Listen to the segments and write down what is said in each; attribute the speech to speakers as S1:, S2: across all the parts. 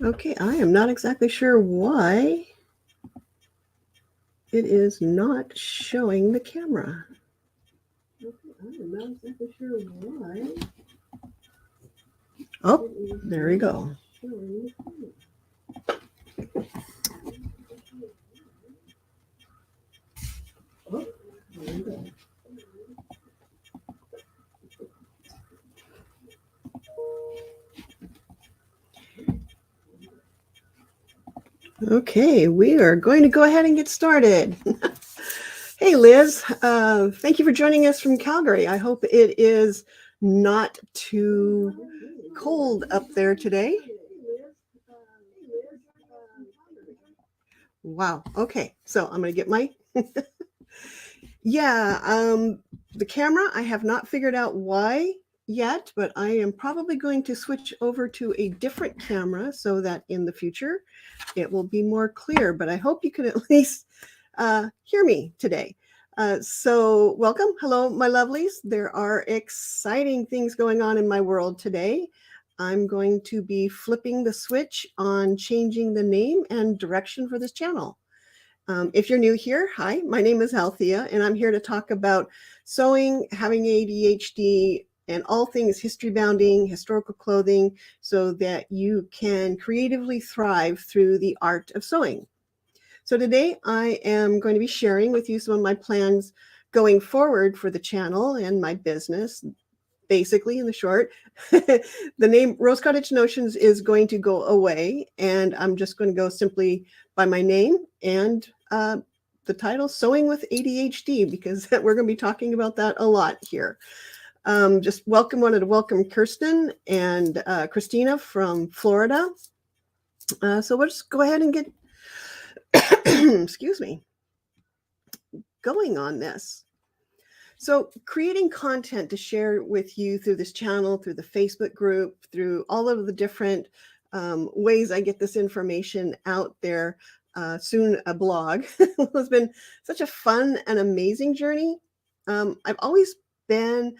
S1: Okay, I am not exactly sure why it is not showing the camera. Okay, I am not exactly sure why. Oh, there we go. Oh, there we go. Okay, we are going to go ahead and get started. Hey, Liz, thank you for joining us from Calgary. I hope it is not too cold up there today. Wow. Okay, so I'm going to get my. The camera, I have not figured out why yet, but I am probably going to switch over to a different camera so that in the future it will be more clear. But I hope you can at least hear me today. So welcome. Hello, my lovelies. There are exciting things going on in my world today. I'm going to be flipping the switch on changing the name and direction for this channel. If you're new here, hi, my name is Althea, and I'm here to talk about sewing, having ADHD, and all things history bounding, historical clothing, so that you can creatively thrive through the art of sewing. So today I am going to be sharing with you some of my plans going forward for the channel and my business. Basically, in the short, the name Rose Cottage Notions is going to go away, and I'm just going to go simply by my name and the title, Sewing with ADHD, because we're going to be talking about that a lot here. Just wanted to welcome Kirsten and Christina from Florida. So we'll just go ahead and get, excuse me, going on this. So creating content to share with you through this channel, through the Facebook group, through all of the different ways I get this information out there, soon a blog, has been such a fun and amazing journey. I've always been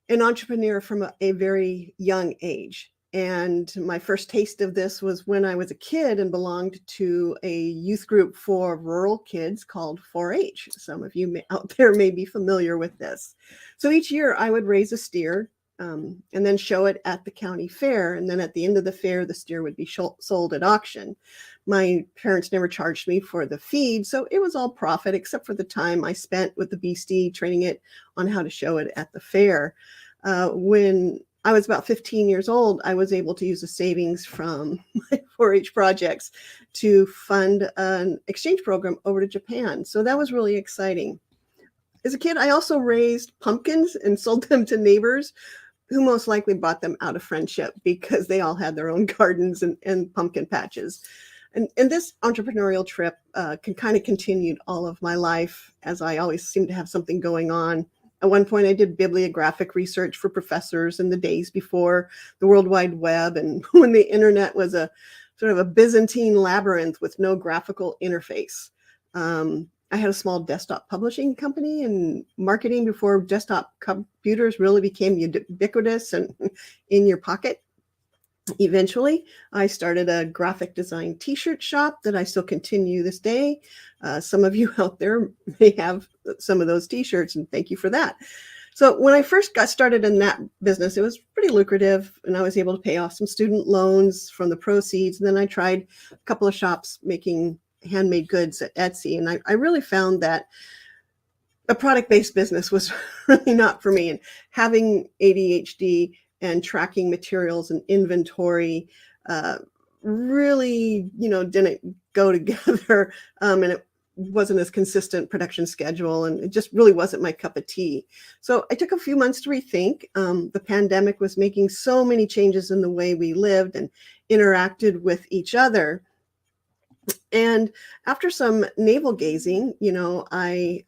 S1: an entrepreneur from a very young age. And my first taste of this was when I was a kid and belonged to a youth group for rural kids called 4-H. Some of you out there may be familiar with this. So each year I would raise a steer and then show it at the county fair. And then at the end of the fair, the steer would be sold at auction. My parents never charged me for the feed, so it was all profit except for the time I spent with the beastie training it on how to show it at the fair. When I was about 15 years old, I was able to use the savings from my 4-H projects to fund an exchange program over to Japan. So that was really exciting. As a kid, I also raised pumpkins and sold them to neighbors who most likely bought them out of friendship because they all had their own gardens and pumpkin patches. And this entrepreneurial trip kind of continued all of my life, as I always seemed to have something going on. At one point, I did bibliographic research for professors in the days before the World Wide Web and when the internet was a sort of a Byzantine labyrinth with no graphical interface. I had a small desktop publishing company and marketing before desktop computers really became ubiquitous and in your pocket. Eventually, I started a graphic design t-shirt shop that I still continue this day. Some of you out there may have some of those t-shirts, and thank you for that. So when I first got started in that business, it was pretty lucrative, and I was able to pay off some student loans from the proceeds. And then I tried a couple of shops making handmade goods at Etsy, and I really found that a product-based business was really not for me. And having ADHD and tracking materials and inventory really, didn't go together. And it wasn't as consistent production schedule, and it just really wasn't my cup of tea. So I took a few months to rethink. The pandemic was making so many changes in the way we lived and interacted with each other. And after some navel gazing, I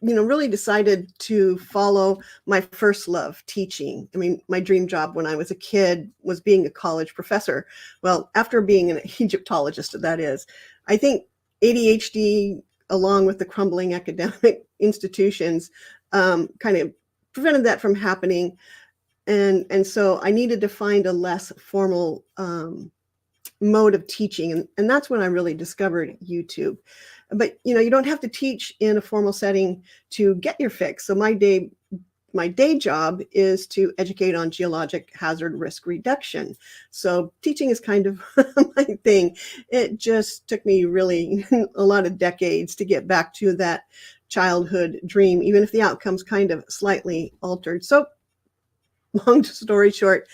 S1: really decided to follow my first love, teaching. I mean, my dream job when I was a kid was being a college professor. Well, after being an Egyptologist, that is, I think ADHD, along with the crumbling academic institutions, kind of prevented that from happening. And so I needed to find a less formal mode of teaching, and that's when I really discovered YouTube. But you don't have to teach in a formal setting to get your fix. So my day job is to educate on geologic hazard risk reduction. So teaching is kind of my thing. It just took me really a lot of decades to get back to that childhood dream, even if the outcome's kind of slightly altered. So long story short,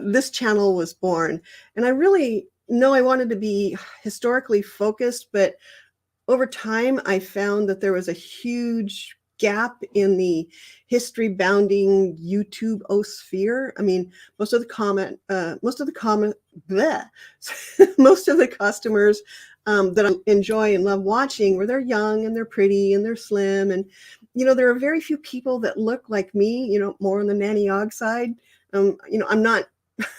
S1: this channel was born, and I really know I wanted to be historically focused, but over time I found that there was a huge gap in the history bounding YouTube sphere. I mean, most of the most of the customers that I enjoy and love watching, where they're young and they're pretty and they're slim, and there are very few people that look like me, more on the nanny og side. I'm not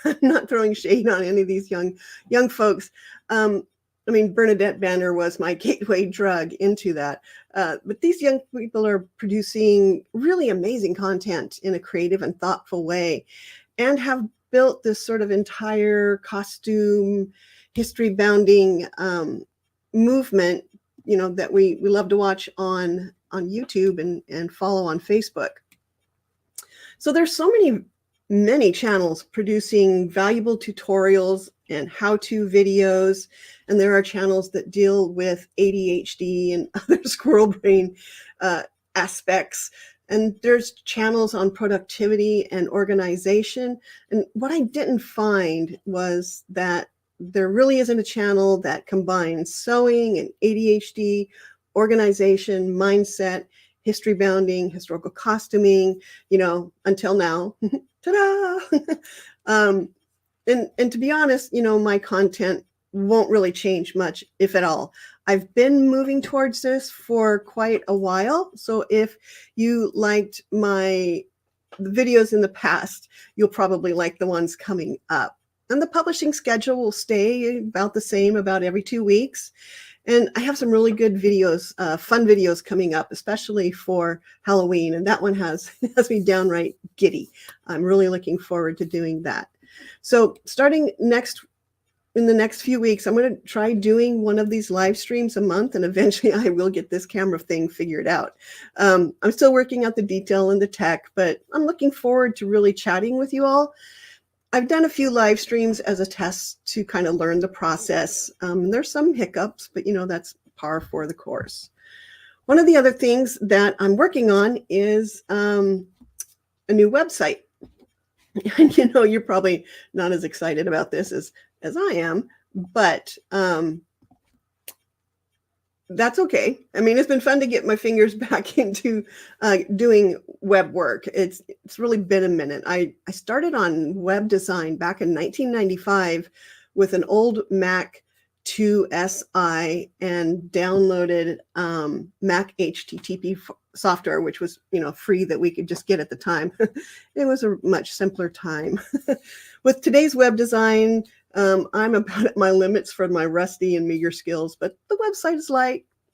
S1: I'm not throwing shade on any of these young folks. I mean, Bernadette Banner was my gateway drug into that. But these young people are producing really amazing content in a creative and thoughtful way, and have built this sort of entire costume history bounding movement, that we love to watch on YouTube and follow on Facebook. So there's so many channels producing valuable tutorials and how-to videos, and there are channels that deal with ADHD and other squirrel brain aspects, and there's channels on productivity and organization. And what I didn't find was that there really isn't a channel that combines sewing and ADHD, organization, mindset, history bounding, historical costuming, until now. Ta-da! And to be honest, my content won't really change much, if at all. I've been moving towards this for quite a while. So if you liked the videos in the past, you'll probably like the ones coming up. And the publishing schedule will stay about the same, about every 2 weeks. And I have some really good videos, fun videos coming up, especially for Halloween. And that one has me downright giddy. I'm really looking forward to doing that. So starting in the next few weeks, I'm going to try doing one of these live streams a month, and eventually I will get this camera thing figured out. I'm still working out the detail and the tech, but I'm looking forward to really chatting with you all. I've done a few live streams as a test to kind of learn the process. There's some hiccups, but that's par for the course. One of the other things that I'm working on is a new website. And you're probably not as excited about this as I am, but that's okay. I mean, it's been fun to get my fingers back into doing web work. It's really been a minute. I started on web design back in 1995 with an old Mac 2SI and downloaded Mac HTTP software, which was free, that we could just get at the time. It was a much simpler time. With today's web design, I'm about at my limits for my rusty and meager skills, but the website is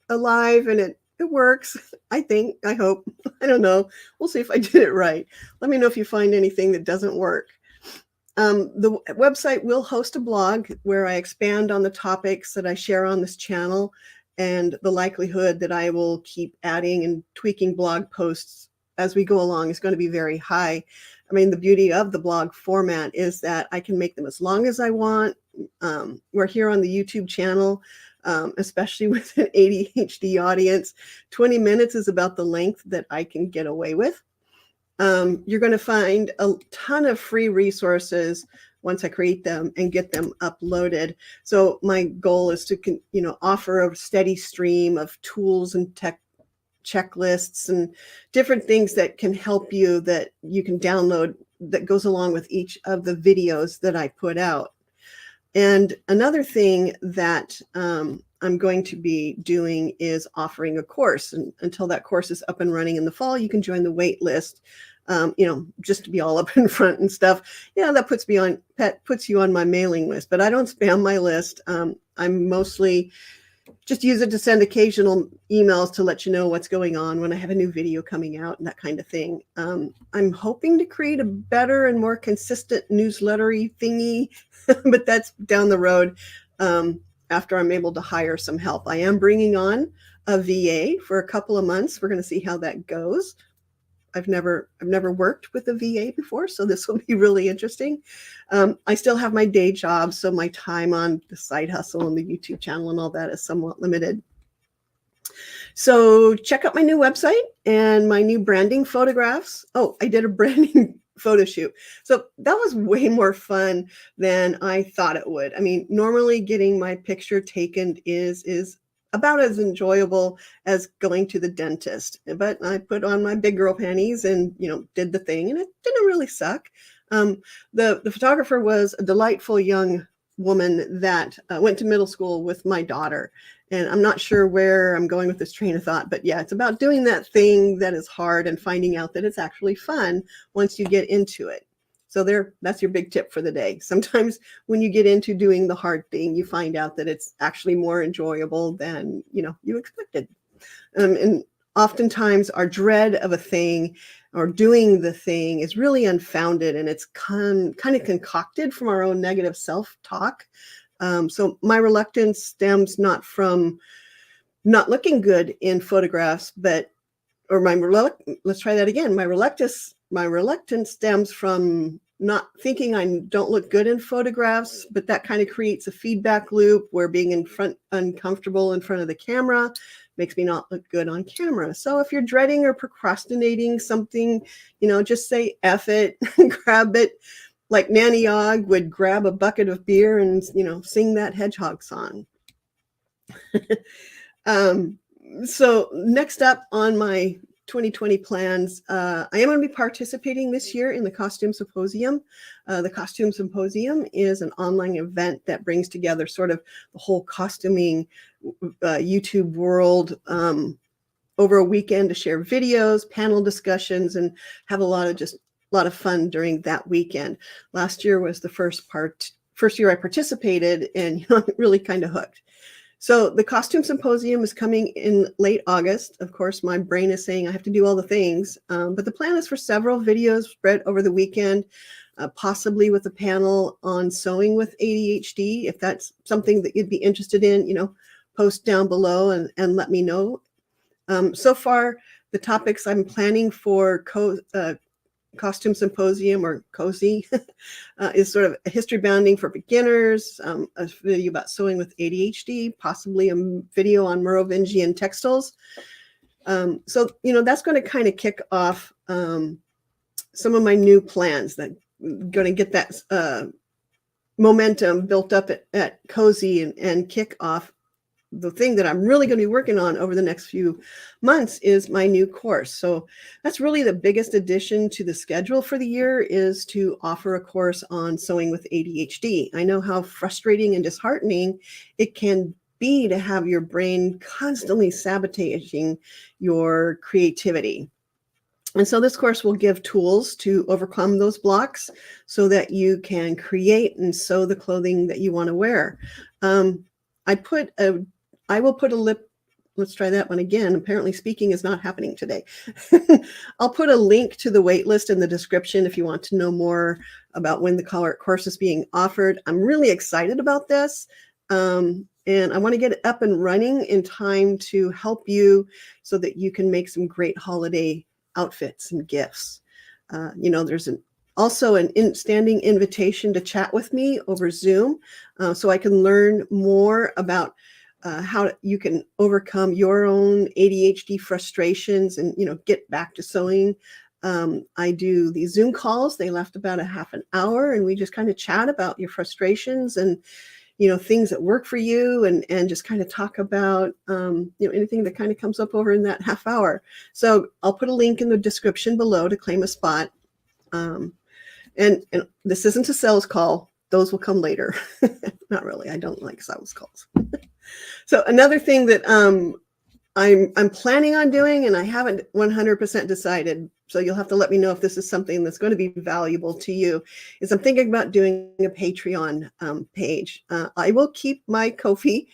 S1: alive and it works. I hope. I don't know. We'll see if I did it right. Let me know if you find anything that doesn't work. The website will host a blog where I expand on the topics that I share on this channel, and the likelihood that I will keep adding and tweaking blog posts as we go along is going to be very high. I mean, the beauty of the blog format is that I can make them as long as I want. We're here on the YouTube channel, especially with an ADHD audience. 20 minutes is about the length that I can get away with. You're going to find a ton of free resources once I create them and get them uploaded. So my goal is to, offer a steady stream of tools and tech checklists and different things that can help you, that you can download, that goes along with each of the videos that I put out. And another thing that I'm going to be doing is offering a course. And until that course is up and running in the fall, you can join the wait list, just to be all up in front and stuff. That puts you on my mailing list, but I don't spam my list. I'm mostly just use it to send occasional emails to let you know what's going on when I have a new video coming out and that kind of thing. I'm hoping to create a better and more consistent newslettery thingy, but that's down the road after I'm able to hire some help. I am bringing on a VA for a couple of months. We're going to see how that goes. I've never worked with a VA before, so this will be really interesting. I still have my day job, so my time on the side hustle and the YouTube channel and all that is somewhat limited. So check out my new website and my new branding photographs. Oh, I did a branding photo shoot. So that was way more fun than I thought it would. I mean, normally getting my picture taken is about as enjoyable as going to the dentist. But I put on my big girl panties and, did the thing, and it didn't really suck. The photographer was a delightful young woman that went to middle school with my daughter. And I'm not sure where I'm going with this train of thought, but yeah, it's about doing that thing that is hard and finding out that it's actually fun once you get into it. So that's your big tip for the day. Sometimes when you get into doing the hard thing, you find out that it's actually more enjoyable than, you expected. And oftentimes our dread of a thing or doing the thing is really unfounded, and it's kind of concocted from our own negative self-talk. So my reluctance stems not from not looking good in photographs, let's try that again. My reluctance stems from not thinking I don't look good in photographs, but that kind of creates a feedback loop where being uncomfortable in front of the camera makes me not look good on camera. So if you're dreading or procrastinating something, just say F it, grab it. Like Nanny Ogg would grab a bucket of beer and, sing that hedgehog song. So next up on my 2020 plans, I am going to be participating this year in the Costume Symposium. The Costume Symposium is an online event that brings together sort of the whole costuming YouTube world over a weekend to share videos, panel discussions, and have a lot of fun during that weekend. Last year was the first year I participated, and I'm really kind of hooked. So the Costume Symposium is coming in late August. Of course, my brain is saying I have to do all the things, but the plan is for several videos spread over the weekend, possibly with a panel on sewing with ADHD. If that's something that you'd be interested in, post down below and let me know. So far, the topics I'm planning for Costume Symposium, or COSY, is sort of a history bounding for beginners, a video about sewing with ADHD, possibly a video on Merovingian textiles. So, that's going to kind of kick off some of my new plans that going to get that momentum built up at COSY and kick off the thing that I'm really going to be working on over the next few months is my new course. So that's really the biggest addition to the schedule for the year, is to offer a course on sewing with ADHD. I know how frustrating and disheartening it can be to have your brain constantly sabotaging your creativity. And so this course will give tools to overcome those blocks so that you can create and sew the clothing that you want to wear. I will put let's try that one again. Apparently speaking is not happening today. I'll put a link to the wait list in the description if you want to know more about when the course is being offered. I'm really excited about this. And I want to get it up and running in time to help you so that you can make some great holiday outfits and gifts. There's also an standing invitation to chat with me over Zoom so I can learn more about how you can overcome your own ADHD frustrations and, get back to sewing. I do these Zoom calls. They last about a half an hour, and we just kind of chat about your frustrations and, things that work for you, and just kind of talk about, anything that kind of comes up over in that half hour. So I'll put a link in the description below to claim a spot. And this isn't a sales call. Those will come later. Not really. I don't like sales calls. So another thing that I'm planning on doing, and I haven't 100% decided. So you'll have to let me know if this is something that's going to be valuable to you. Is I'm thinking about doing a Patreon page. I will keep my Ko-fi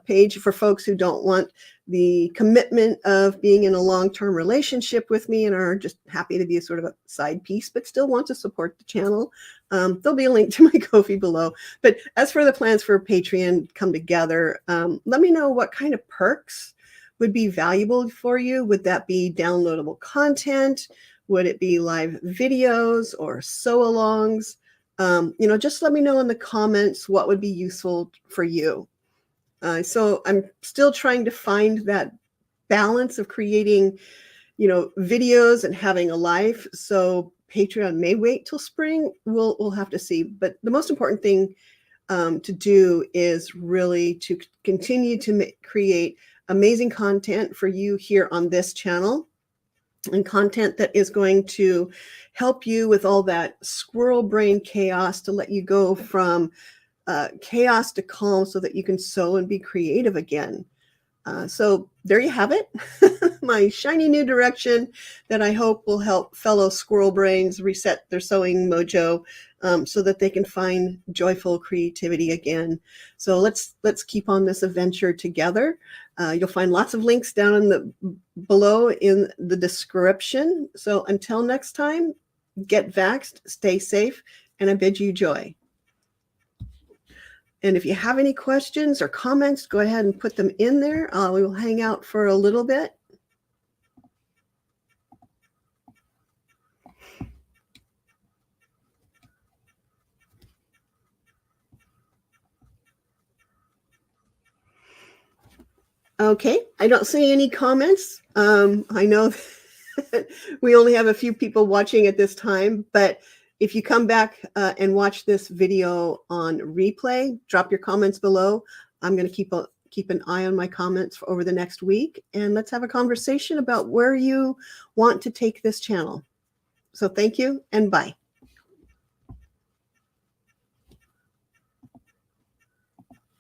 S1: page for folks who don't want the commitment of being in a long-term relationship with me and are just happy to be a sort of a side piece, but still want to support the channel. There'll be a link to my Ko-fi below. But as for the plans for Patreon come together, let me know what kind of perks would be valuable for you. Would that be downloadable content? Would it be live videos or sew-alongs? Just let me know in the comments what would be useful for you. So I'm still trying to find that balance of creating, videos and having a life. So Patreon may wait till spring. We'll have to see. But the most important thing to do is really to continue to create amazing content for you here on this channel, and content that is going to help you with all that squirrel brain chaos to let you go from chaos to calm so that you can sew and be creative again. So there you have it, my shiny new direction that I hope will help fellow squirrel brains reset their sewing mojo so that they can find joyful creativity again. So let's keep on this adventure together. You'll find lots of links down in the below in the description. So until next time, get vaxxed, stay safe, and I bid you joy. And if you have any questions or comments, go ahead and put them in there. We will hang out for a little bit. Okay, I don't see any comments. I know that we only have a few people watching at this time, but if you come back and watch this video on replay, drop your comments below. I'm going to keep an eye on my comments for over the next week, and let's have a conversation about where you want to take this channel. So thank you and bye.